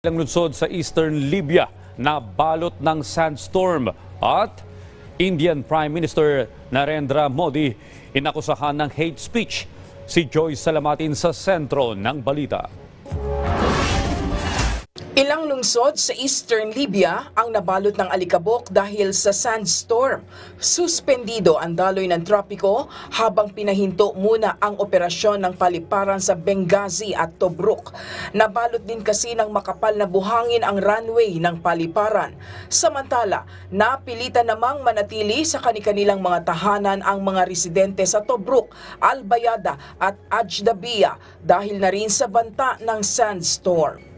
Ilang lungsod sa Eastern Libya na balot ng sandstorm at Indian Prime Minister Narendra Modi inakusahan ng hate speech. Si Joyce Salamatin sa sentro ng balita. Ilang lungsod sa Eastern Libya ang nabalot ng alikabok dahil sa sandstorm. Suspendido ang daloy ng tropiko habang pinahinto muna ang operasyon ng paliparan sa Benghazi at Tobruk. Nabalot din kasi ng makapal na buhangin ang runway ng paliparan. Samantala, napilitan namang manatili sa kanilang mga tahanan ang mga residente sa Tobruk, Al-Bayada at Ajdabiya dahil na rin sa banta ng sandstorm.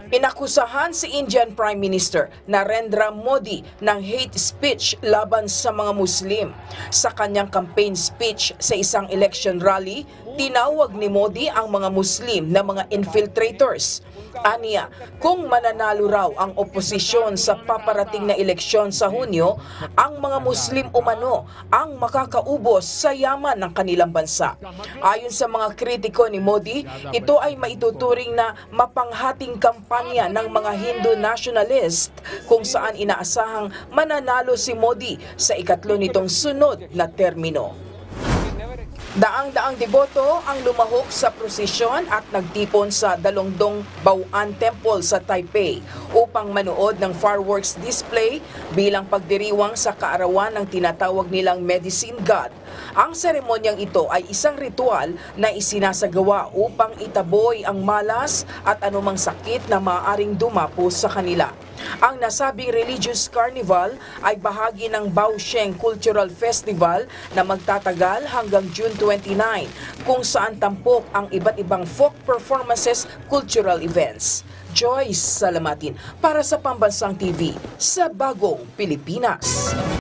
Inakusahan si Indian Prime Minister Narendra Modi ng hate speech laban sa mga Muslim. Sa kanyang campaign speech sa isang election rally, tinawag ni Modi ang mga Muslim na mga infiltrators. Aniya, kung mananalo raw ang oposisyon sa paparating na eleksyon sa Hunyo, ang mga Muslim umano ang makakaubos sa yaman ng kanilang bansa. Ayon sa mga kritiko ni Modi, ito ay maituturing na mapanghating kampanya ng mga Hindu nationalist kung saan inaasahang mananalo si Modi sa ikatlo nitong sunod na termino. Daang-daang deboto ang lumahok sa prosesyon at nagtipon sa Dalongdong Baoan Temple sa Taipei upang manood ng fireworks display bilang pagdiriwang sa kaarawan ng tinatawag nilang Medicine God. Ang seremonyang ito ay isang ritual na isinasagawa upang itaboy ang malas at anumang sakit na maaaring dumapo sa kanila. Ang nasabing religious carnival ay bahagi ng Baosheng Cultural Festival na magtatagal hanggang June 29, kung saan tampok ang iba't ibang folk performances, cultural events. Joyce Salamatin para sa Pambansang TV sa Bagong Pilipinas.